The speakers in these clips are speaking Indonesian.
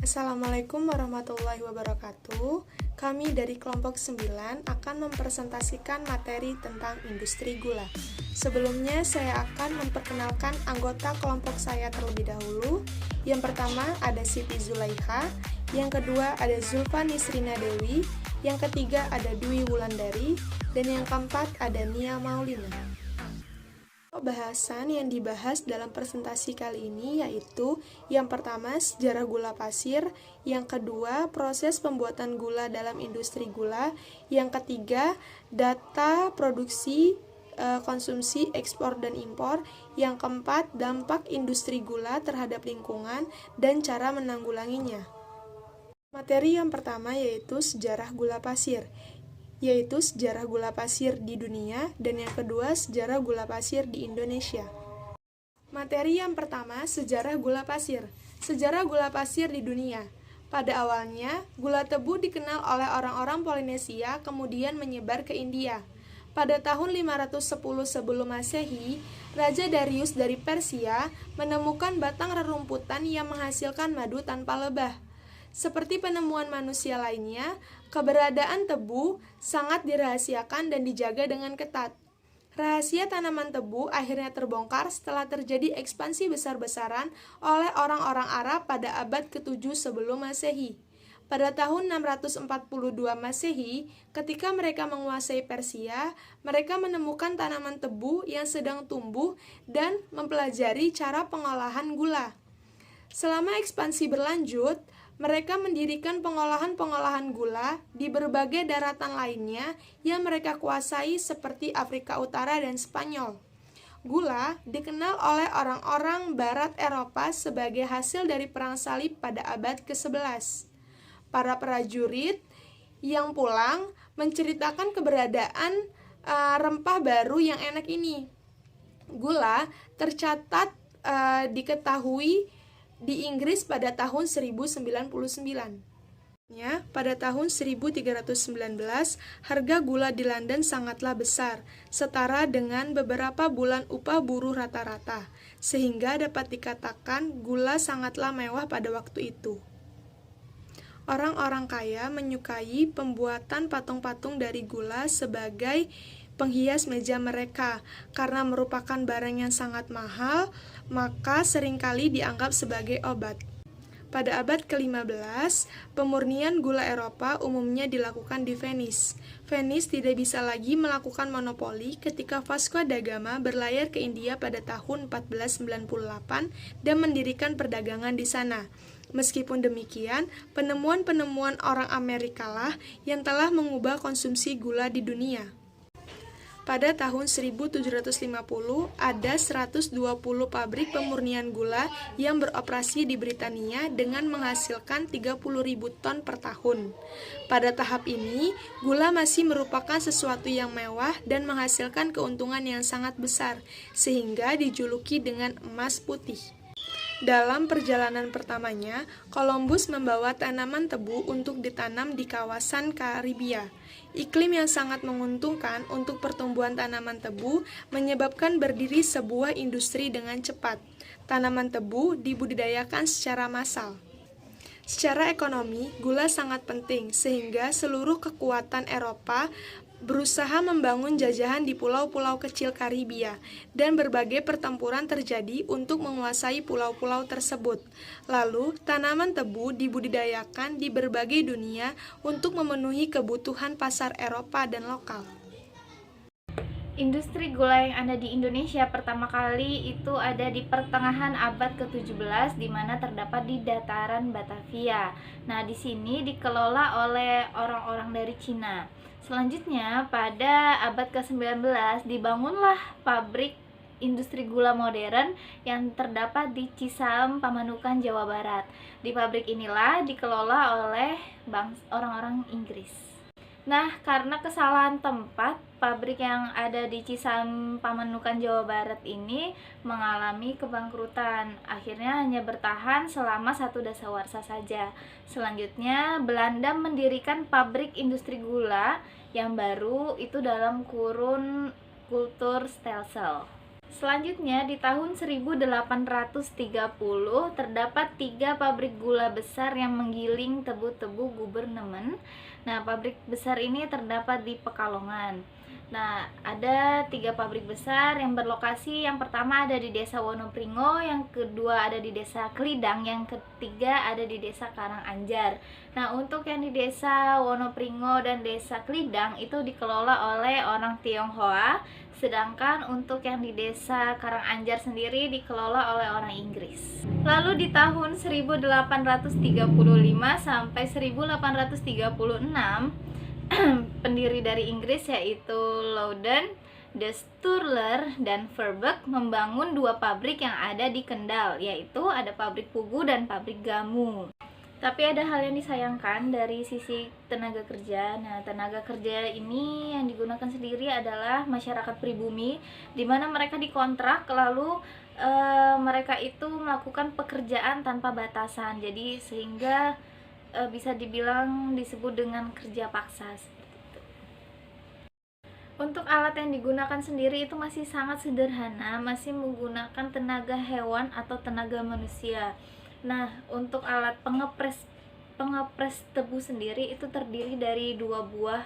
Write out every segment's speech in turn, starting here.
Assalamualaikum warahmatullahi wabarakatuh. Kami dari kelompok 9 akan mempresentasikan materi tentang industri gula. Sebelumnya saya akan memperkenalkan anggota kelompok saya terlebih dahulu. Yang pertama ada Siti Zulaiha, yang kedua ada Zulfa Nisrina Dewi, yang ketiga ada Dwi Wulandari, dan yang keempat ada Nia Maulina. Bahasan yang dibahas dalam presentasi kali ini yaitu yang pertama sejarah gula pasir, yang kedua proses pembuatan gula dalam industri gula, yang ketiga data produksi, konsumsi, ekspor dan impor, yang keempat dampak industri gula terhadap lingkungan dan cara menanggulanginya. Materi yang pertama yaitu sejarah gula pasir, yaitu sejarah gula pasir di dunia, dan yang kedua sejarah gula pasir di Indonesia. Materi yang pertama, sejarah gula pasir. Sejarah gula pasir di dunia. Pada awalnya, gula tebu dikenal oleh orang-orang Polinesia, kemudian menyebar ke India. Pada tahun 510 sebelum Masehi, Raja Darius dari Persia menemukan batang rerumputan yang menghasilkan madu tanpa lebah. Seperti penemuan manusia lainnya, keberadaan tebu sangat dirahasiakan dan dijaga dengan ketat. Rahasia tanaman tebu akhirnya terbongkar setelah terjadi ekspansi besar-besaran oleh orang-orang Arab pada abad ke-7 sebelum Masehi. Pada tahun 642 Masehi, ketika mereka menguasai Persia, mereka menemukan tanaman tebu yang sedang tumbuh dan mempelajari cara pengolahan gula. Selama ekspansi berlanjut, mereka mendirikan pengolahan-pengolahan gula di berbagai daratan lainnya yang mereka kuasai seperti Afrika Utara dan Spanyol. Gula dikenal oleh orang-orang Barat Eropa sebagai hasil dari perang salib pada abad ke-11. Para prajurit yang pulang menceritakan keberadaan rempah baru yang enak ini. Gula tercatat diketahui di Inggris pada tahun 1099. Pada tahun 1319, harga gula di London sangatlah besar, setara dengan beberapa bulan upah buruh rata-rata, sehingga dapat dikatakan gula sangatlah mewah pada waktu itu. Orang-orang kaya menyukai pembuatan patung-patung dari gula sebagai penghias meja mereka. Karena merupakan barang yang sangat mahal, maka seringkali dianggap sebagai obat. Pada abad ke-15, pemurnian gula Eropa umumnya dilakukan di Venice. Venice tidak bisa lagi melakukan monopoli ketika Vasco da Gama berlayar ke India pada tahun 1498 dan mendirikan perdagangan di sana. Meskipun demikian, penemuan-penemuan orang Amerika lah yang telah mengubah konsumsi gula di dunia. Pada tahun 1750, ada 120 pabrik pemurnian gula yang beroperasi di Britania dengan menghasilkan 30.000 ton per tahun. Pada tahap ini, gula masih merupakan sesuatu yang mewah dan menghasilkan keuntungan yang sangat besar, sehingga dijuluki dengan emas putih. Dalam perjalanan pertamanya, Columbus membawa tanaman tebu untuk ditanam di kawasan Karibia. Iklim yang sangat menguntungkan untuk pertumbuhan tanaman tebu menyebabkan berdiri sebuah industri dengan cepat. Tanaman tebu dibudidayakan secara massal. Secara ekonomi, gula sangat penting sehingga seluruh kekuatan Eropa berusaha membangun jajahan di pulau-pulau kecil Karibia, dan berbagai pertempuran terjadi untuk menguasai pulau-pulau tersebut. Lalu, tanaman tebu dibudidayakan di berbagai dunia untuk memenuhi kebutuhan pasar Eropa dan lokal. Industri gula yang ada di Indonesia pertama kali itu ada di pertengahan abad ke-17, di mana terdapat di dataran Batavia. Nah, di sini dikelola oleh orang-orang dari Cina. Selanjutnya, pada abad ke-19 dibangunlah pabrik industri gula modern yang terdapat di Cisaem, Pamanukan, Jawa Barat. Di pabrik inilah dikelola oleh orang-orang Inggris. Nah, karena kesalahan tempat, pabrik yang ada di Cisaem, Pamanukan, Jawa Barat ini mengalami kebangkrutan. Akhirnya hanya bertahan selama 1 dasawarsa saja. Selanjutnya, Belanda mendirikan pabrik industri gula yang baru itu dalam kurun kultur Stelsel. Selanjutnya, di tahun 1830 terdapat 3 pabrik gula besar yang menggiling tebu-tebu gubernemen. Nah, pabrik besar ini terdapat di Pekalongan. Nah, ada 3 pabrik besar yang berlokasi. Yang pertama ada di Desa Wonopringo, yang kedua ada di Desa Klidang, yang ketiga ada di Desa Karanganjar. Nah, untuk yang di Desa Wonopringo dan Desa Klidang itu dikelola oleh orang Tionghoa, sedangkan untuk yang di Desa Karanganjar sendiri dikelola oleh orang Inggris. Lalu di tahun 1835 sampai 1836 pendiri dari Inggris yaitu Loudon, De Sturler, dan Verbeek membangun 2 pabrik yang ada di Kendal, yaitu ada pabrik pugu dan pabrik gamu. Tapi ada hal yang disayangkan dari sisi tenaga kerja. Nah, tenaga kerja ini yang digunakan sendiri adalah masyarakat pribumi, di mana mereka dikontrak, lalu mereka itu melakukan pekerjaan tanpa batasan. Jadi sehingga bisa dibilang disebut dengan kerja paksa seperti itu. Untuk alat yang digunakan sendiri itu masih sangat sederhana, masih menggunakan tenaga hewan atau tenaga manusia. Nah, untuk alat pengepres tebu sendiri itu terdiri dari 2 buah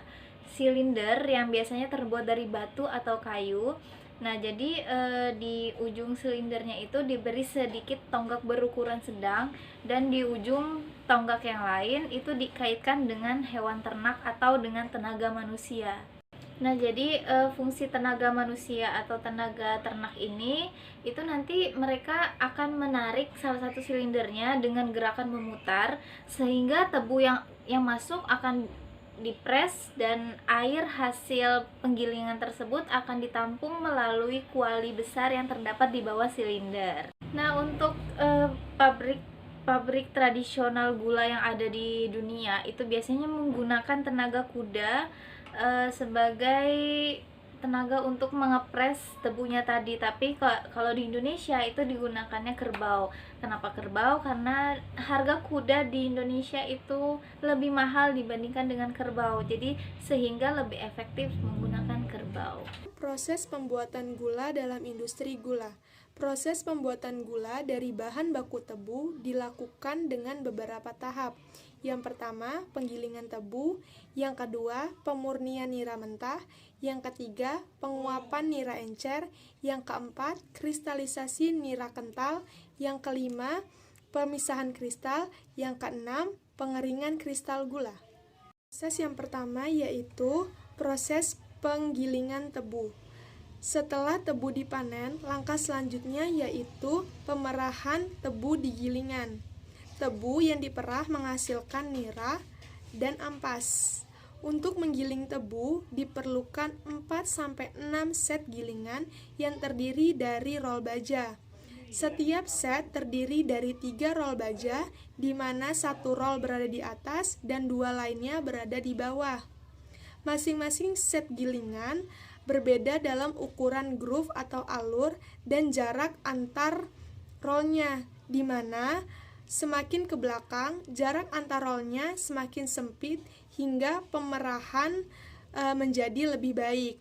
silinder yang biasanya terbuat dari batu atau kayu. Nah, jadi di ujung silindernya itu diberi sedikit tonggak berukuran sedang, dan di ujung tonggak yang lain itu dikaitkan dengan hewan ternak atau dengan tenaga manusia. Nah, jadi fungsi tenaga manusia atau tenaga ternak ini itu nanti mereka akan menarik salah satu silindernya dengan gerakan memutar, sehingga tebu yang masuk akan dipres dan air hasil penggilingan tersebut akan ditampung melalui kuali besar yang terdapat di bawah silinder. Nah, untuk pabrik tradisional gula yang ada di dunia itu biasanya menggunakan tenaga kuda sebagai tenaga untuk mengepres tebunya tadi. Tapi kalau di Indonesia itu digunakannya kerbau. Kenapa kerbau? Karena harga kuda di Indonesia itu lebih mahal dibandingkan dengan kerbau, jadi sehingga lebih efektif menggunakan kerbau. Proses pembuatan gula dalam industri gula. Proses pembuatan gula dari bahan baku tebu dilakukan dengan beberapa tahap. Yang pertama, penggilingan tebu. Yang kedua, pemurnian nira mentah. Yang ketiga, penguapan nira encer. Yang keempat, kristalisasi nira kental. Yang kelima, pemisahan kristal. Yang keenam, pengeringan kristal gula. Proses yang pertama yaitu proses penggilingan tebu. Setelah tebu dipanen, langkah selanjutnya yaitu pemerahan tebu di gilingan. Tebu yang diperah menghasilkan nira dan ampas. Untuk menggiling tebu diperlukan 4-6 set gilingan yang terdiri dari rol baja. Setiap set terdiri dari 3 rol baja, di mana 1 rol berada di atas dan 2 lainnya berada di bawah. Masing-masing set gilingan berbeda dalam ukuran groove atau alur dan jarak antar rollnya, di mana semakin ke belakang jarak antar rollnya semakin sempit hingga pemerahan menjadi lebih baik.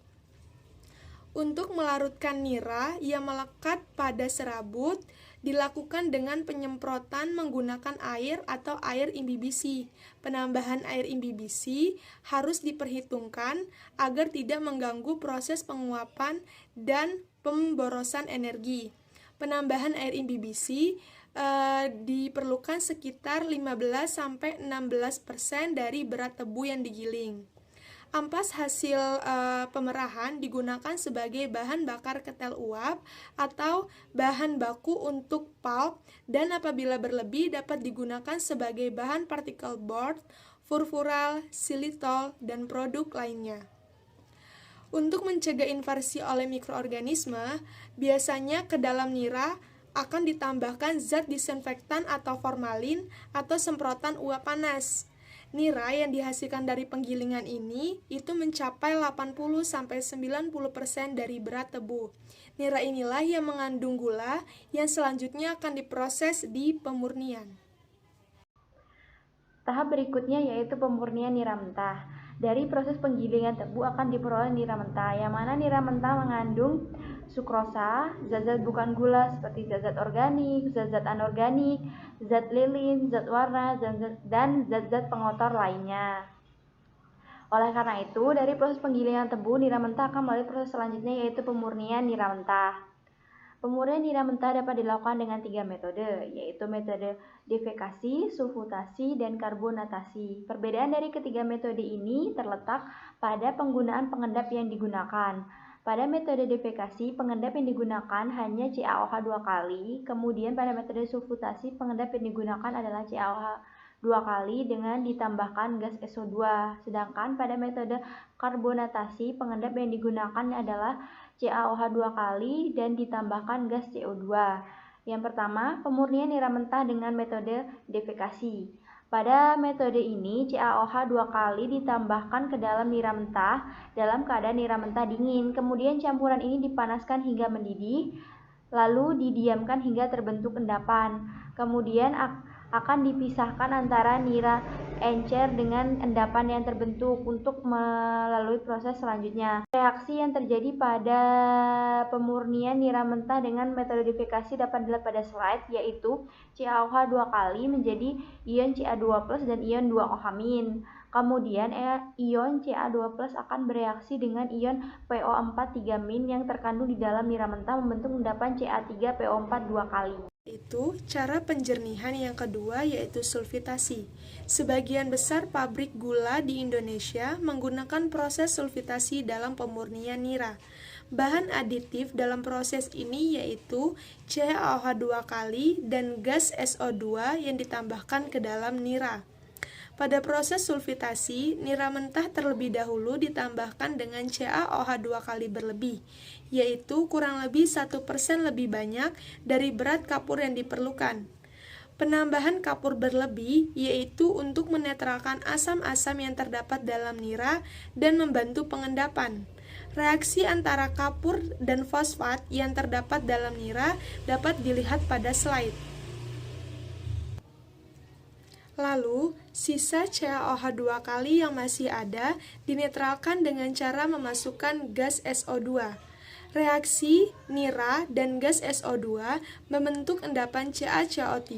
Untuk melarutkan nira yang melekat pada serabut dilakukan dengan penyemprotan menggunakan air atau air imbibisi. Penambahan air imbibisi harus diperhitungkan agar tidak mengganggu proses penguapan dan pemborosan energi. Penambahan air imbibisi diperlukan sekitar 15-16% dari berat tebu yang digiling. Ampas hasil pemerahan digunakan sebagai bahan bakar ketel uap atau bahan baku untuk pulp, dan apabila berlebih dapat digunakan sebagai bahan particle board, furfural, xylitol, dan produk lainnya. Untuk mencegah inversi oleh mikroorganisme, biasanya ke dalam nira akan ditambahkan zat disinfektan atau formalin atau semprotan uap panas. Nira yang dihasilkan dari penggilingan ini itu mencapai 80-90% dari berat tebu. Nira inilah yang mengandung gula yang selanjutnya akan diproses di pemurnian. Tahap berikutnya yaitu pemurnian nira mentah. Dari proses penggilingan tebu akan diperoleh nira mentah, yang mana nira mentah mengandung sukrosa, zat-zat bukan gula seperti zat-zat organik, zat-zat anorganik, zat lilin, zat warna, dan zat-zat pengotor lainnya. Oleh karena itu, dari proses penggilingan tebu, nira mentah akan melalui proses selanjutnya yaitu pemurnian nira mentah. Pemurnian nira mentah dapat dilakukan dengan 3 metode, yaitu metode defekasi, sulfutasi, dan karbonatasi. Perbedaan dari ketiga metode ini terletak pada penggunaan pengendap yang digunakan. Pada metode defekasi, pengendap yang digunakan hanya CaOH 2 kali, kemudian pada metode sulfutasi, pengendap yang digunakan adalah CaOH 2 kali dengan ditambahkan gas SO2. Sedangkan pada metode karbonatasi, pengendap yang digunakan adalah CaOH 2 kali dan ditambahkan gas CO2. Yang pertama, pemurnian nira mentah dengan metode defekasi. Pada metode ini, CaOH 2 kali ditambahkan ke dalam nira mentah dalam keadaan nira mentah dingin. Kemudian campuran ini dipanaskan hingga mendidih, lalu didiamkan hingga terbentuk endapan. Kemudian akan dipisahkan antara nira encer dengan endapan yang terbentuk untuk melalui proses selanjutnya. Reaksi yang terjadi pada pemurnian nira mentah dengan metode defekasi dapat dilihat pada slide, yaitu CaOH 2 kali menjadi ion Ca2+ dan ion 2OH-. Kemudian ion Ca2+ akan bereaksi dengan ion PO4 3- yang terkandung di dalam nira mentah membentuk endapan Ca3PO4 2 kali. Itu cara penjernihan yang kedua yaitu sulfitasi. Sebagian besar pabrik gula di Indonesia menggunakan proses sulfitasi dalam pemurnian nira. Bahan aditif dalam proses ini yaitu CaOH 2 kali dan gas SO2 yang ditambahkan ke dalam nira. Pada proses sulfitasi, nira mentah terlebih dahulu ditambahkan dengan CaOH 2 kali berlebih, yaitu kurang lebih 1% lebih banyak dari berat kapur yang diperlukan. Penambahan kapur berlebih yaitu untuk menetralkan asam-asam yang terdapat dalam nira dan membantu pengendapan. Reaksi antara kapur dan fosfat yang terdapat dalam nira dapat dilihat pada slide. Lalu, sisa CaOH 2 kali yang masih ada dinetralkan dengan cara memasukkan gas SO2. Reaksi nira dan gas SO2 membentuk endapan CaCO3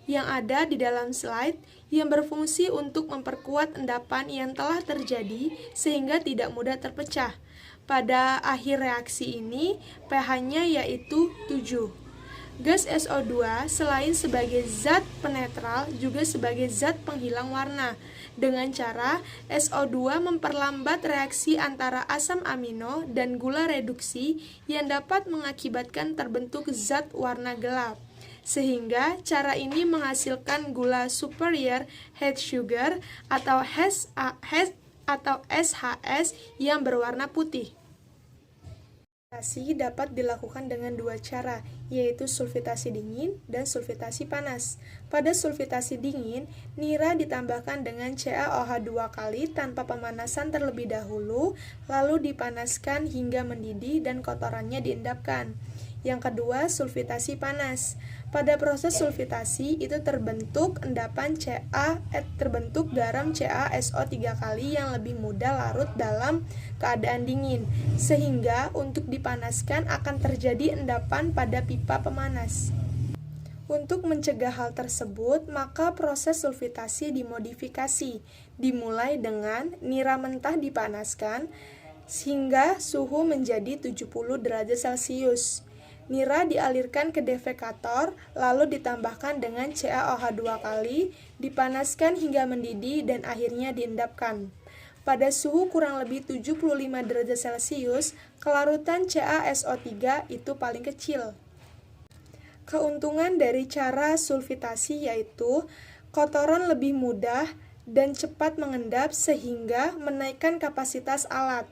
yang ada di dalam slide yang berfungsi untuk memperkuat endapan yang telah terjadi sehingga tidak mudah terpecah. Pada akhir reaksi ini, pH-nya yaitu 7. Gas SO2 selain sebagai zat penetral juga sebagai zat penghilang warna. Dengan cara SO2 memperlambat reaksi antara asam amino dan gula reduksi yang dapat mengakibatkan terbentuk zat warna gelap. Sehingga cara ini menghasilkan gula superior head sugar atau SHS yang berwarna putih. Sulfitasi dapat dilakukan dengan dua cara, yaitu sulfitasi dingin dan sulfitasi panas. Pada sulfitasi dingin, nira ditambahkan dengan CaOH 2 kali tanpa pemanasan terlebih dahulu, lalu dipanaskan hingga mendidih dan kotorannya diendapkan. Yang kedua, sulfitasi panas. Pada proses sulfitasi itu terbentuk garam CaSO3 kali yang lebih mudah larut dalam keadaan dingin, sehingga untuk dipanaskan akan terjadi endapan pada pipa pemanas. Untuk mencegah hal tersebut, maka proses sulfitasi dimodifikasi, dimulai dengan nira mentah dipanaskan sehingga suhu menjadi 70 derajat Celcius. Nira dialirkan ke defekator, lalu ditambahkan dengan CaOH 2 kali, dipanaskan hingga mendidih dan akhirnya diendapkan. Pada suhu kurang lebih 75 derajat Celcius, kelarutan CaSO3 itu paling kecil. Keuntungan dari cara sulfitasi yaitu kotoran lebih mudah dan cepat mengendap sehingga menaikkan kapasitas alat.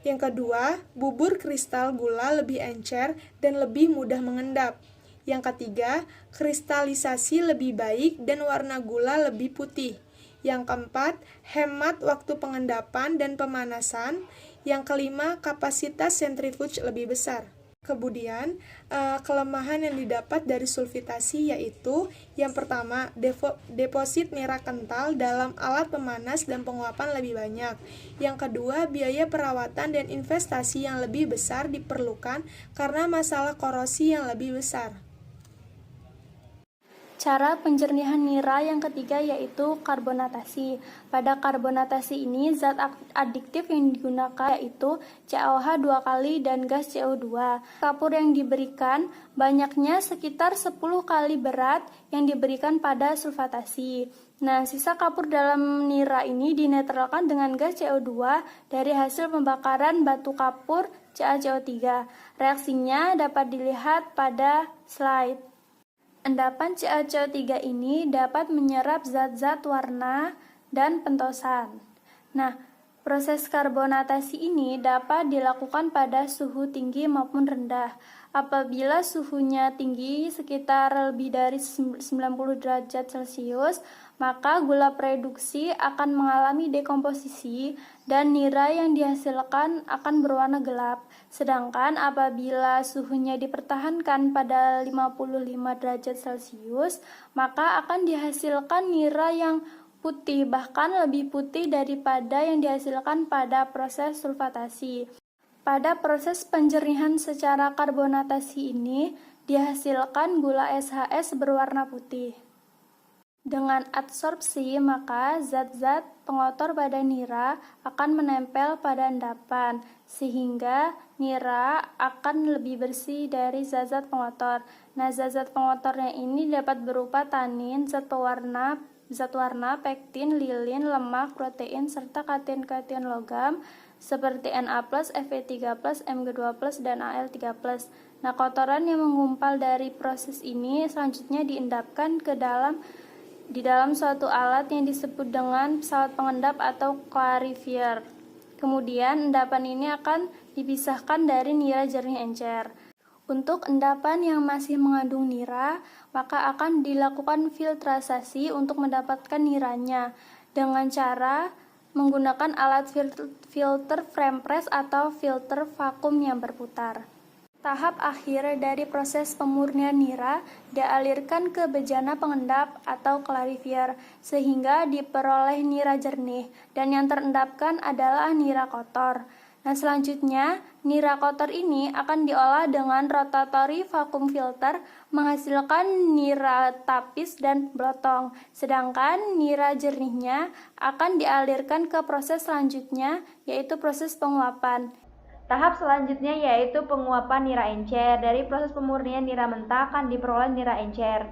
Yang kedua, bubur kristal gula lebih encer dan lebih mudah mengendap. Yang ketiga, kristalisasi lebih baik dan warna gula lebih putih. Yang keempat, hemat waktu pengendapan dan pemanasan. Yang kelima, kapasitas sentrifuge lebih besar. Kemudian, kelemahan yang didapat dari sulfitasi yaitu yang pertama, deposit nira kental dalam alat pemanas dan penguapan lebih banyak. Yang kedua, biaya perawatan dan investasi yang lebih besar diperlukan karena masalah korosi yang lebih besar. Cara penjernihan nira yang ketiga yaitu karbonatasi. Pada karbonatasi ini, zat adiktif yang digunakan yaitu CaOH 2 kali dan gas CO2. Kapur yang diberikan banyaknya sekitar 10 kali berat yang diberikan pada sulfatasi. Nah, sisa kapur dalam nira ini dinetralkan dengan gas CO2 dari hasil pembakaran batu kapur CaCO3. Reaksinya dapat dilihat pada slide. Endapan CaCO3 ini dapat menyerap zat-zat warna dan pentosan. Nah, proses karbonatasi ini dapat dilakukan pada suhu tinggi maupun rendah. Apabila suhunya tinggi sekitar lebih dari 90 derajat Celcius, maka gula produksi akan mengalami dekomposisi dan nira yang dihasilkan akan berwarna gelap. Sedangkan apabila suhunya dipertahankan pada 55 derajat Celcius, maka akan dihasilkan nira yang putih, bahkan lebih putih daripada yang dihasilkan pada proses sulfatasi. Pada proses penjernihan secara karbonatasi ini, dihasilkan gula SHS berwarna putih. Dengan adsorpsi, maka zat-zat pengotor pada nira akan menempel pada endapan, sehingga nira akan lebih bersih dari zat-zat pengotor. Nah, zat-zat pengotornya ini dapat berupa tanin, zat warna, pektin, lilin, lemak, protein, serta kation-kation logam seperti Na+, Fe3+, Mg2+, dan Al3+. Nah, kotoran yang menggumpal dari proses ini selanjutnya diendapkan di dalam suatu alat yang disebut dengan pesawat pengendap atau clarifier. Kemudian endapan ini akan dipisahkan dari nira jernih encer. Untuk endapan yang masih mengandung nira, maka akan dilakukan filtrasasi untuk mendapatkan niranya dengan cara menggunakan alat filter frame press atau filter vakum yang berputar. Tahap akhir dari proses pemurnian nira dialirkan ke bejana pengendap atau clarifier sehingga diperoleh nira jernih dan yang terendapkan adalah nira kotor. Nah, selanjutnya nira kotor ini akan diolah dengan rotatory vacuum filter menghasilkan nira tapis dan blotong. Sedangkan nira jernihnya akan dialirkan ke proses selanjutnya yaitu proses penguapan. Tahap selanjutnya yaitu penguapan nira encer. Dari proses pemurnian nira mentah akan diperoleh nira encer.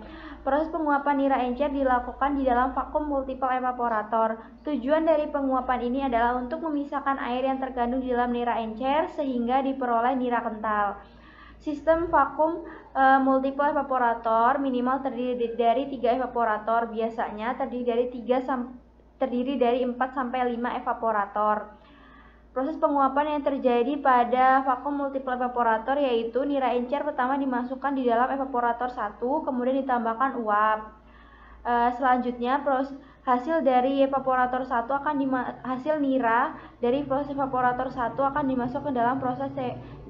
Proses penguapan nira encer dilakukan di dalam vakum multiple evaporator. Tujuan dari penguapan ini adalah untuk memisahkan air yang terkandung di dalam nira encer sehingga diperoleh nira kental. Sistem vakum multiple evaporator minimal terdiri dari 3 evaporator, biasanya terdiri dari 4 sampai 5 evaporator. Proses penguapan yang terjadi pada vakum multiple evaporator yaitu nira encer pertama dimasukkan di dalam evaporator 1, kemudian ditambahkan uap. Selanjutnya hasil dari evaporator 1 hasil nira dari proses evaporator 1 akan dimasukkan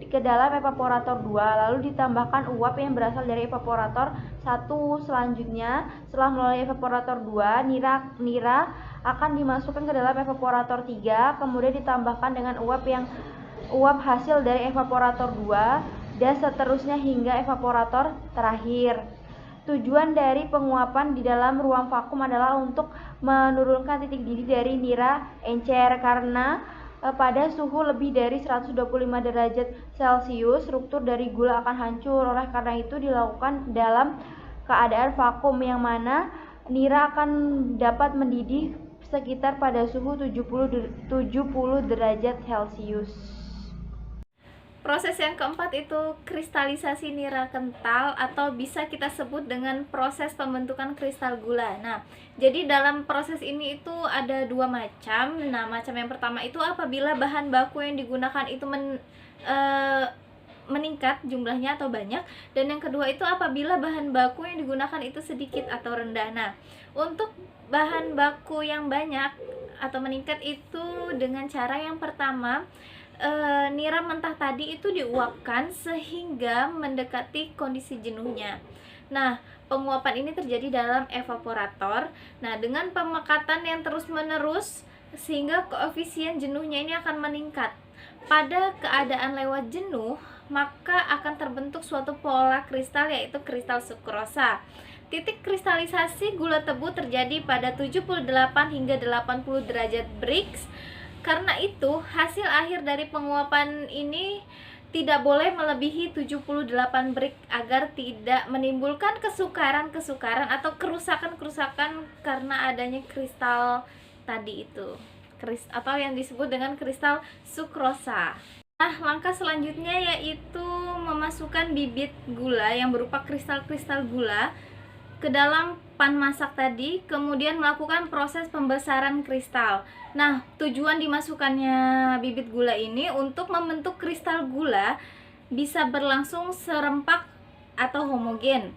ke dalam evaporator 2, lalu ditambahkan uap yang berasal dari evaporator 1. Selanjutnya, setelah melalui evaporator 2, nira akan dimasukkan ke dalam evaporator 3, kemudian ditambahkan dengan uap hasil dari evaporator 2 dan seterusnya hingga evaporator terakhir. Tujuan dari penguapan di dalam ruang vakum adalah untuk menurunkan titik didih dari nira encer karena pada suhu lebih dari 125 derajat Celcius struktur dari gula akan hancur. Oleh karena itu dilakukan dalam keadaan vakum yang mana nira akan dapat mendidih sekitar pada suhu 70 derajat Celcius. Proses yang keempat itu kristalisasi nira kental atau bisa kita sebut dengan proses pembentukan kristal gula. Nah, jadi dalam proses ini itu ada dua macam. Nah, macam yang pertama itu apabila bahan baku yang digunakan itu meningkat jumlahnya atau banyak, dan yang kedua itu apabila bahan baku yang digunakan itu sedikit atau rendah. Nah, untuk bahan baku yang banyak atau meningkat itu dengan cara yang pertama, nira mentah tadi itu diuapkan sehingga mendekati kondisi jenuhnya. Nah, penguapan ini terjadi dalam evaporator. Nah, dengan pemekatan yang terus-menerus sehingga koefisien jenuhnya ini akan meningkat. Pada keadaan lewat jenuh, maka akan terbentuk suatu pola kristal, yaitu kristal sukrosa. Titik kristalisasi gula tebu terjadi pada 78 hingga 80 derajat Brix. Karena itu, hasil akhir dari penguapan ini tidak boleh melebihi 78 Brix agar tidak menimbulkan kesukaran-kesukaran atau kerusakan-kerusakan karena adanya kristal tadi itu. Atau yang disebut dengan kristal sukrosa. Nah, langkah selanjutnya yaitu memasukkan bibit gula yang berupa kristal-kristal gula ke dalam pan masak tadi, kemudian melakukan proses pembesaran kristal. Nah, tujuan dimasukkannya bibit gula ini untuk membentuk kristal gula bisa berlangsung serempak atau homogen.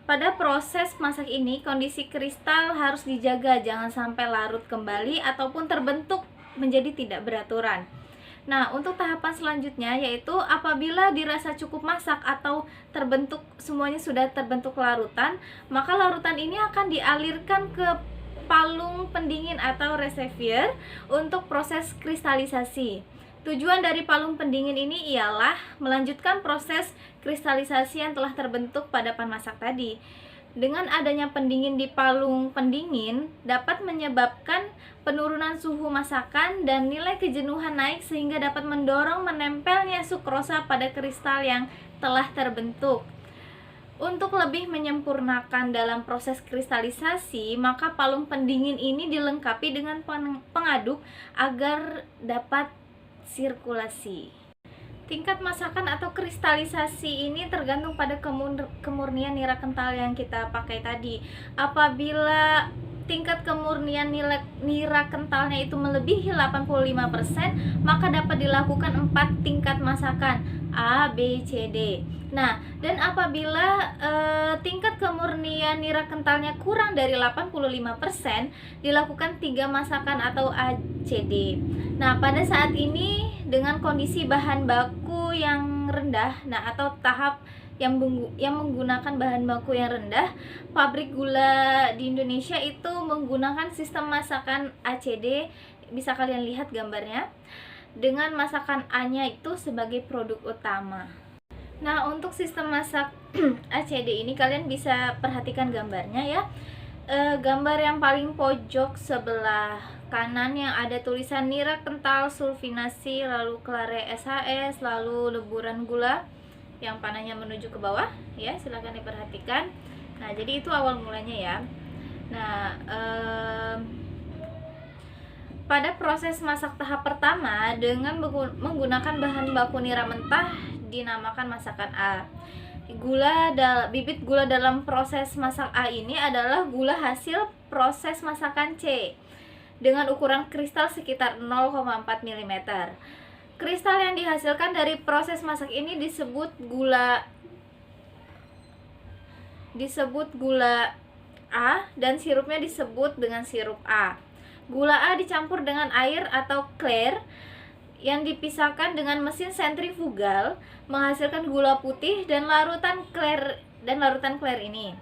Pada proses masak ini, kondisi kristal harus dijaga jangan sampai larut kembali ataupun terbentuk menjadi tidak beraturan. Nah, untuk tahapan selanjutnya yaitu apabila dirasa cukup masak atau terbentuk semuanya sudah terbentuk larutan, maka larutan ini akan dialirkan ke palung pendingin atau reservoir untuk proses kristalisasi. Tujuan dari palung pendingin ini ialah melanjutkan proses kristalisasi yang telah terbentuk pada pan masak tadi. Dengan adanya pendingin di palung pendingin dapat menyebabkan penurunan suhu masakan dan nilai kejenuhan naik sehingga dapat mendorong menempelnya sukrosa pada kristal yang telah terbentuk. Untuk lebih menyempurnakan dalam proses kristalisasi, maka palung pendingin ini dilengkapi dengan pengaduk agar dapat sirkulasi. Tingkat masakan atau kristalisasi ini tergantung pada kemurnian nira kental yang kita pakai tadi. Apabila tingkat kemurnian nira kentalnya itu melebihi 85%, maka dapat dilakukan 4 tingkat masakan A, B, C, D. Nah, dan apabila tingkat kemurnian nira kentalnya kurang dari 85%, dilakukan 3 masakan atau A, C, D. Nah, pada saat ini dengan kondisi bahan baku yang rendah, nah atau tahap yang menggunakan bahan baku yang rendah, pabrik gula di Indonesia itu menggunakan sistem masakan ACD. Bisa kalian lihat gambarnya, dengan masakan A-nya itu sebagai produk utama. Nah, untuk sistem masak ACD ini kalian bisa perhatikan gambarnya ya. Gambar yang paling pojok sebelah kanan yang ada tulisan nira kental sulfinasi, lalu klare SHS, lalu leburan gula yang panahnya menuju ke bawah ya, silahkan diperhatikan. Nah, jadi itu awal mulanya ya. Nah, pada proses masak tahap pertama dengan menggunakan bahan baku nira mentah dinamakan masakan A. Bibit gula dalam proses masak A ini adalah gula hasil proses masakan C dengan ukuran kristal sekitar 0,4 mm. Kristal yang dihasilkan dari proses masak ini disebut gula A dan sirupnya disebut dengan sirup A. Gula A dicampur dengan air atau clear yang dipisahkan dengan mesin sentrifugal menghasilkan gula putih dan larutan clear ini.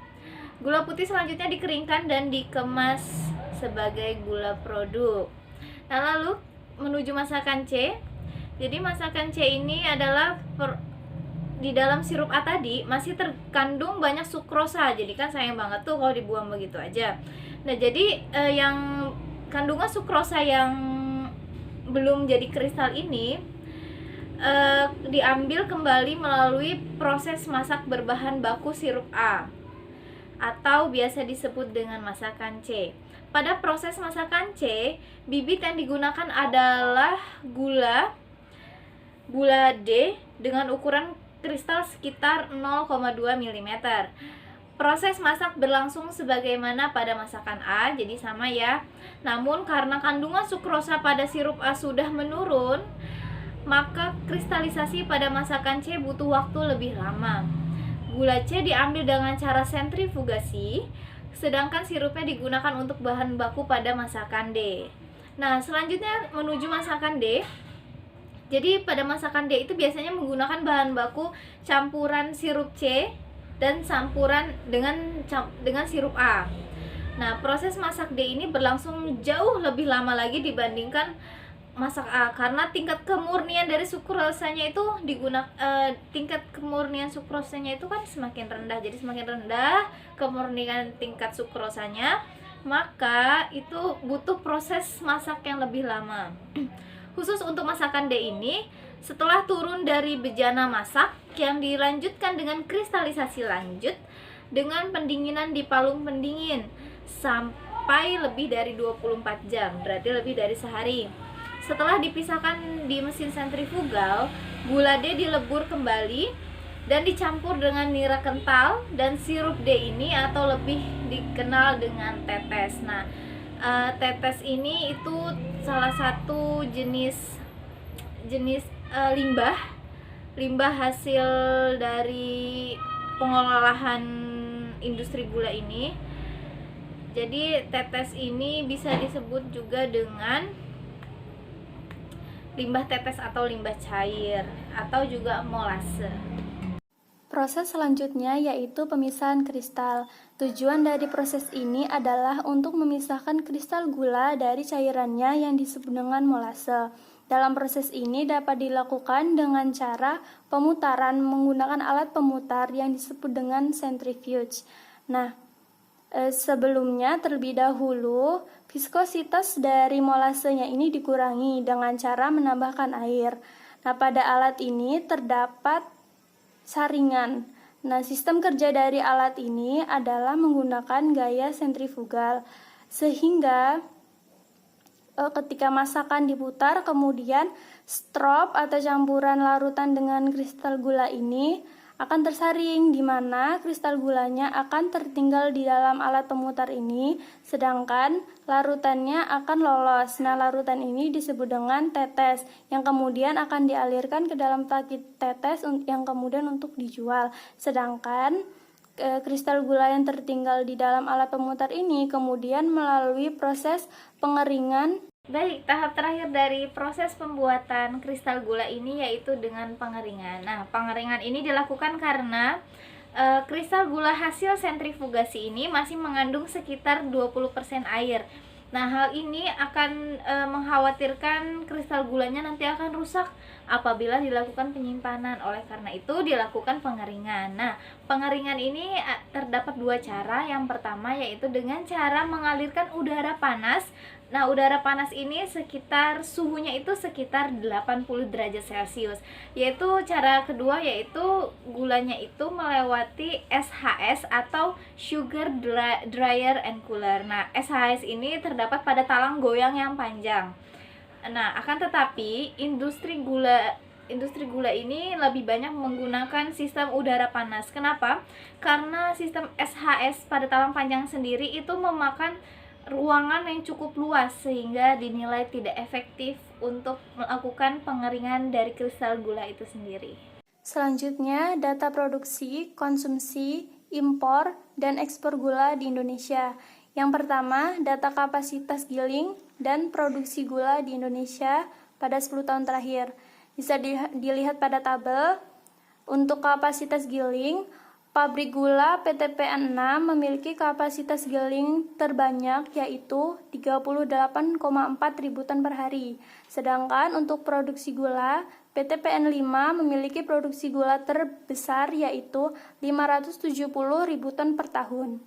Gula putih selanjutnya dikeringkan dan dikemas sebagai gula produk. Nah, lalu menuju masakan C. Jadi masakan C ini adalah di dalam sirup A tadi masih terkandung banyak sukrosa. Jadi kan sayang banget tuh kalau dibuang begitu aja. Nah, jadi yang kandungan sukrosa yang belum jadi kristal ini diambil kembali melalui proses masak berbahan baku sirup A atau biasa disebut dengan masakan C. Pada proses masakan C, bibit yang digunakan adalah gula D dengan ukuran kristal sekitar 0,2 mm. Proses masak berlangsung sebagaimana pada masakan A, jadi sama ya. Namun karena kandungan sukrosa pada sirup A sudah menurun, maka kristalisasi pada masakan C butuh waktu lebih lama. Gula C diambil dengan cara sentrifugasi, sedangkan sirupnya digunakan untuk bahan baku pada masakan D. Nah, selanjutnya menuju masakan D. Jadi pada masakan D itu biasanya menggunakan bahan baku campuran sirup C dan campuran dengan sirup A. Nah, proses masak D ini berlangsung jauh lebih lama lagi dibandingkan masak A, karena tingkat kemurnian dari sukrosanya itu tingkat kemurnian sukrosanya itu kan semakin rendah. Jadi semakin rendah kemurnian tingkat sukrosanya, maka itu butuh proses masak yang lebih lama. Khusus untuk masakan D ini, setelah turun dari bejana masak yang dilanjutkan dengan kristalisasi lanjut dengan pendinginan di palung pendingin sampai lebih dari 24 jam, berarti lebih dari sehari. Setelah dipisahkan di mesin sentrifugal, gula D dilebur kembali dan dicampur dengan nira kental dan sirup D ini atau lebih dikenal dengan tetes. Nah, tetes ini itu salah satu jenis limbah hasil dari pengolahan industri gula ini. Jadi tetes ini bisa disebut juga dengan limbah tetes atau limbah cair atau juga molase. Proses selanjutnya yaitu pemisahan kristal. Tujuan dari proses ini adalah untuk memisahkan kristal gula dari cairannya yang disebut dengan molase. Dalam proses ini dapat dilakukan dengan cara pemutaran menggunakan alat pemutar yang disebut dengan centrifuge. Nah, sebelumnya terlebih dahulu viskositas dari molasenya ini dikurangi dengan cara menambahkan air. Nah, pada alat ini terdapat saringan. Nah, sistem kerja dari alat ini adalah menggunakan gaya sentrifugal, sehingga ketika masakan diputar, kemudian strop atau campuran larutan dengan kristal gula ini akan tersaring, di mana kristal gulanya akan tertinggal di dalam alat pemutar ini, sedangkan larutannya akan lolos. Nah, larutan ini disebut dengan tetes, yang kemudian akan dialirkan ke dalam tangki tetes yang kemudian untuk dijual. Sedangkan kristal gula yang tertinggal di dalam alat pemutar ini kemudian melalui proses pengeringan. Baik, tahap terakhir dari proses pembuatan kristal gula ini yaitu dengan pengeringan. Nah, pengeringan ini dilakukan karena kristal gula hasil sentrifugasi ini masih mengandung sekitar 20% air. Nah, hal ini akan mengkhawatirkan kristal gulanya nanti akan rusak apabila dilakukan penyimpanan. Oleh karena itu dilakukan pengeringan. Nah, pengeringan ini terdapat dua cara. Yang pertama yaitu dengan cara mengalirkan udara panas. Nah, udara panas ini suhunya itu sekitar 80 derajat Celcius. Yaitu cara kedua yaitu gulanya itu melewati SHS atau Sugar Dryer and Cooler. Nah, SHS ini terdapat pada talang goyang yang panjang. Nah, akan tetapi industri gula ini lebih banyak menggunakan sistem udara panas. Kenapa? Karena sistem SHS pada talang panjang sendiri itu memakan ruangan yang cukup luas sehingga dinilai tidak efektif untuk melakukan pengeringan dari kristal gula itu sendiri. Selanjutnya, data produksi, konsumsi, impor, dan ekspor gula di Indonesia. Yang pertama, data kapasitas giling dan produksi gula di Indonesia pada 10 tahun terakhir. Bisa dilihat pada tabel. Untuk kapasitas giling, pabrik gula PT PN 6 memiliki kapasitas giling terbanyak yaitu 38,4 ribu ton per hari. Sedangkan untuk produksi gula, PT PN 5 memiliki produksi gula terbesar yaitu 570 ribu ton per tahun.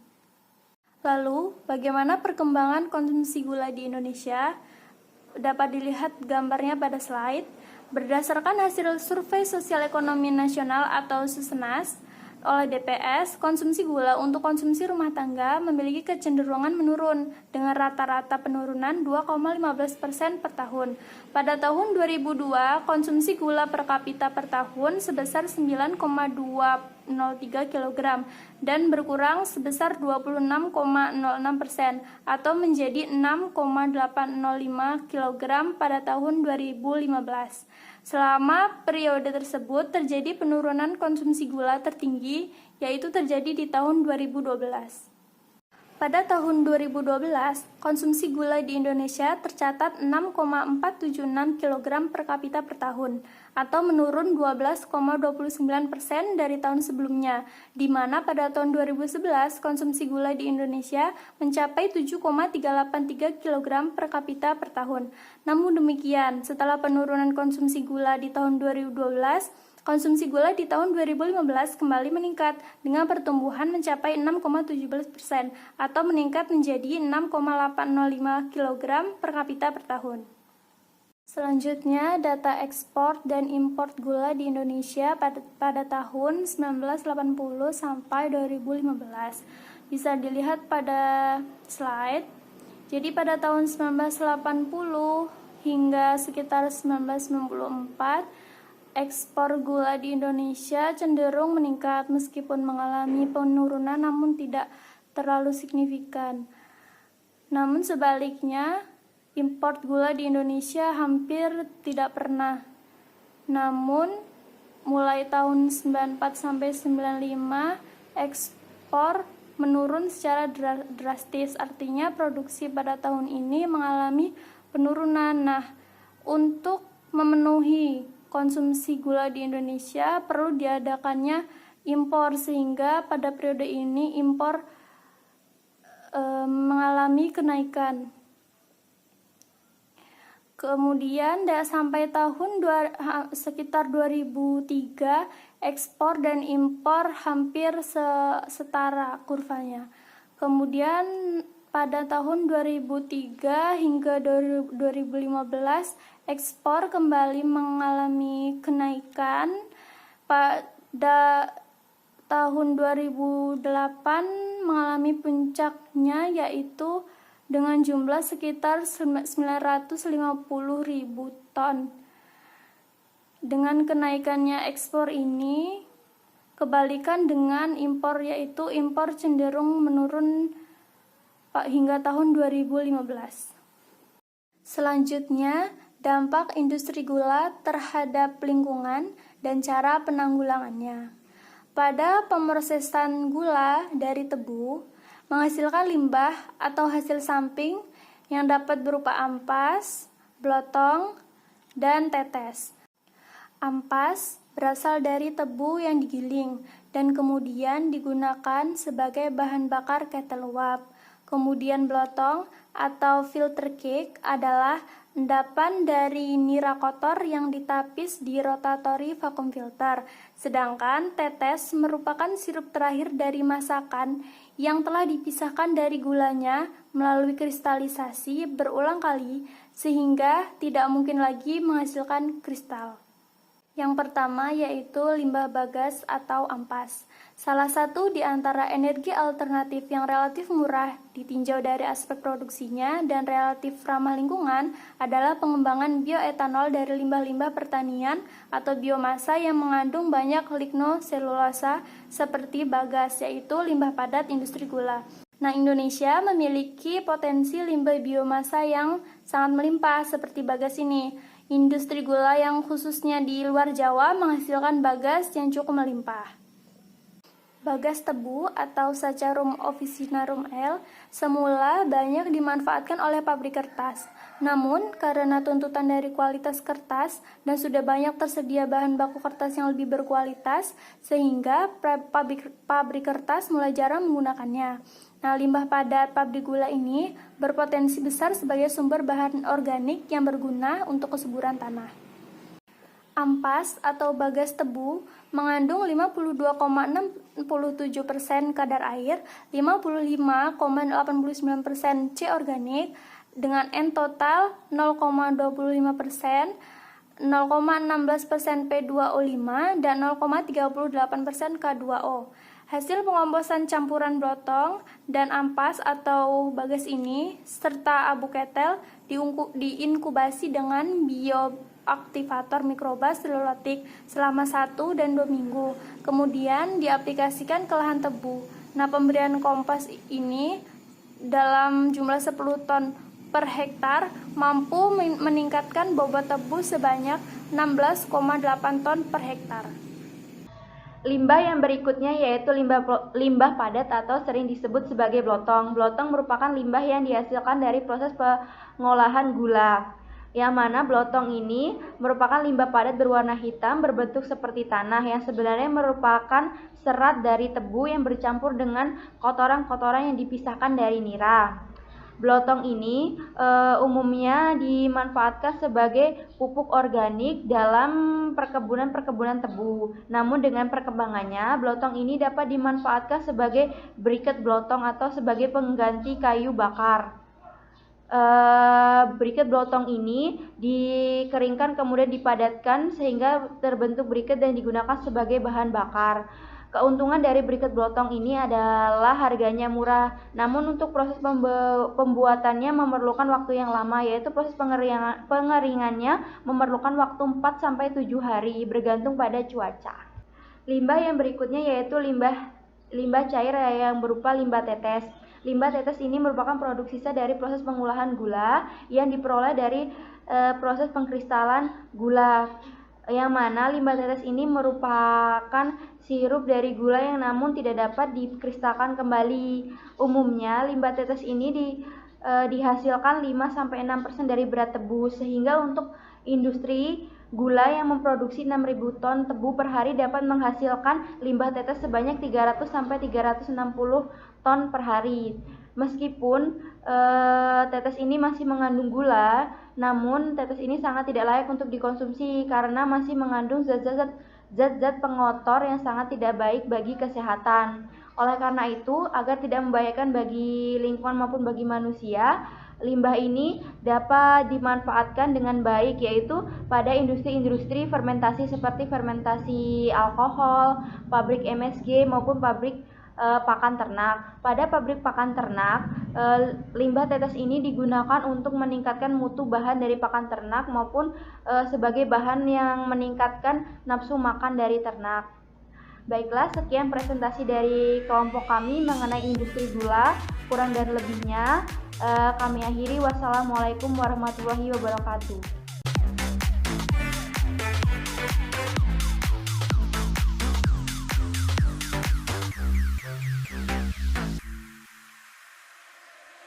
Lalu, bagaimana perkembangan konsumsi gula di Indonesia? Dapat dilihat gambarnya pada slide. Berdasarkan hasil Survei Sosial Ekonomi Nasional atau Susenas oleh DPS, konsumsi gula untuk konsumsi rumah tangga memiliki kecenderungan menurun dengan rata-rata penurunan 2,15% per tahun. Pada tahun 2002, konsumsi gula per kapita per tahun sebesar 9,203 kg dan berkurang sebesar 26,06% atau menjadi 6,805 kg pada tahun 2015. Selama periode tersebut terjadi penurunan konsumsi gula tertinggi, yaitu terjadi di tahun 2012. Pada tahun 2012, konsumsi gula di Indonesia tercatat 6,476 kg per kapita per tahun, atau menurun 12,29% dari tahun sebelumnya, di mana pada tahun 2011 konsumsi gula di Indonesia mencapai 7,383 kg per kapita per tahun. Namun demikian, setelah penurunan konsumsi gula di tahun 2012, konsumsi gula di tahun 2015 kembali meningkat dengan pertumbuhan mencapai 6,17% atau meningkat menjadi 6,805 kg per kapita per tahun. Selanjutnya, data ekspor dan import gula di Indonesia pada tahun 1980 sampai 2015. Bisa dilihat pada slide. Jadi pada tahun 1980 hingga sekitar 1994, ekspor gula di Indonesia cenderung meningkat meskipun mengalami penurunan namun tidak terlalu signifikan. Namun sebaliknya, import gula di Indonesia hampir tidak pernah. Namun mulai tahun 94 sampai 95 ekspor menurun secara drastis. Artinya produksi pada tahun ini mengalami penurunan. Nah, untuk memenuhi konsumsi gula di Indonesia perlu diadakannya impor, sehingga pada periode ini impor mengalami kenaikan. Kemudian sampai tahun sekitar 2003 ekspor dan impor hampir setara kurvanya. Kemudian pada tahun 2003 hingga 2015 ekspor kembali mengalami kenaikan. Pada tahun 2008 mengalami puncaknya, yaitu dengan jumlah sekitar 950.000 ton. Dengan kenaikannya ekspor ini, kebalikan dengan impor, yaitu impor cenderung menurun hingga tahun 2015. Selanjutnya, dampak industri gula terhadap lingkungan dan cara penanggulangannya. Pada pemrosesan gula dari tebu, menghasilkan limbah atau hasil samping yang dapat berupa ampas, blotong, dan tetes. Ampas berasal dari tebu yang digiling dan kemudian digunakan sebagai bahan bakar ketel uap. Kemudian blotong atau filter cake adalah endapan dari nira kotor yang ditapis di rotatory vacuum filter. Sedangkan tetes merupakan sirup terakhir dari masakan yang telah dipisahkan dari gulanya melalui kristalisasi berulang kali sehingga tidak mungkin lagi menghasilkan kristal. Yang pertama yaitu limbah bagas atau ampas. Salah satu di antara energi alternatif yang relatif murah ditinjau dari aspek produksinya dan relatif ramah lingkungan adalah pengembangan bioetanol dari limbah-limbah pertanian atau biomasa yang mengandung banyak lignoselulosa seperti bagas, yaitu limbah padat industri gula. Nah, Indonesia memiliki potensi limbah biomasa yang sangat melimpah seperti bagas ini. Industri gula yang khususnya di luar Jawa menghasilkan bagas yang cukup melimpah. Bagas tebu atau Saccharum officinarum L semula banyak dimanfaatkan oleh pabrik kertas. Namun, karena tuntutan dari kualitas kertas dan sudah banyak tersedia bahan baku kertas yang lebih berkualitas, sehingga pabrik kertas mulai jarang menggunakannya. Nah, limbah padat pabrik gula ini berpotensi besar sebagai sumber bahan organik yang berguna untuk kesuburan tanah. Ampas atau bagas tebu mengandung 52,67% kadar air, 55,89% C organik, dengan N total 0,25%, 0,16% P2O5, dan 0,38% K2O. Hasil pengomposan campuran blotong dan ampas atau bagas ini serta abu ketel diinkubasi dengan bioaktivator mikroba selulotik selama 1 dan 2 minggu. Kemudian diaplikasikan ke lahan tebu. Nah, pemberian kompos ini dalam jumlah 10 ton per hektar mampu meningkatkan bobot tebu sebanyak 16,8 ton per hektar. Limbah yang berikutnya yaitu limbah padat atau sering disebut sebagai blotong. Blotong merupakan limbah yang dihasilkan dari proses pengolahan gula. Yang mana blotong ini merupakan limbah padat berwarna hitam berbentuk seperti tanah yang sebenarnya merupakan serat dari tebu yang bercampur dengan kotoran-kotoran yang dipisahkan dari nira. Blotong ini umumnya dimanfaatkan sebagai pupuk organik dalam perkebunan tebu. Namun dengan perkembangannya, blotong ini dapat dimanfaatkan sebagai briket blotong atau sebagai pengganti kayu bakar. Briket blotong ini dikeringkan kemudian dipadatkan sehingga terbentuk briket dan digunakan sebagai bahan bakar. Keuntungan dari briket blotong ini adalah harganya murah, namun untuk proses pembuatannya memerlukan waktu yang lama, yaitu proses pengeringannya memerlukan waktu 4-7 hari bergantung pada cuaca. Limbah yang berikutnya yaitu limbah cair yang berupa limbah tetes. Limbah tetes ini merupakan produk sisa dari proses pengolahan gula yang diperoleh dari proses pengkristalan gula. Yang mana limbah tetes ini merupakan sirup dari gula yang namun tidak dapat dikristalkan kembali. Umumnya limbah tetes ini dihasilkan 5-6% dari berat tebu, sehingga untuk industri gula yang memproduksi 6.000 ton tebu per hari dapat menghasilkan limbah tetes sebanyak 300-360 ton per hari. Meskipun tetes ini masih mengandung gula, namun tetes ini sangat tidak layak untuk dikonsumsi karena masih mengandung zat-zat pengotor yang sangat tidak baik bagi kesehatan. Oleh karena itu, agar tidak membahayakan bagi lingkungan maupun bagi manusia, limbah ini dapat dimanfaatkan dengan baik, yaitu pada industri-industri fermentasi seperti fermentasi alkohol, pabrik MSG maupun pabrik pakan ternak. Pada pabrik pakan ternak, limbah tetes ini digunakan untuk meningkatkan mutu bahan dari pakan ternak maupun sebagai bahan yang meningkatkan nafsu makan dari ternak. Baiklah, sekian presentasi dari kelompok kami mengenai industri gula. Kurang dan lebihnya kami akhiri. Wassalamualaikum warahmatullahi wabarakatuh.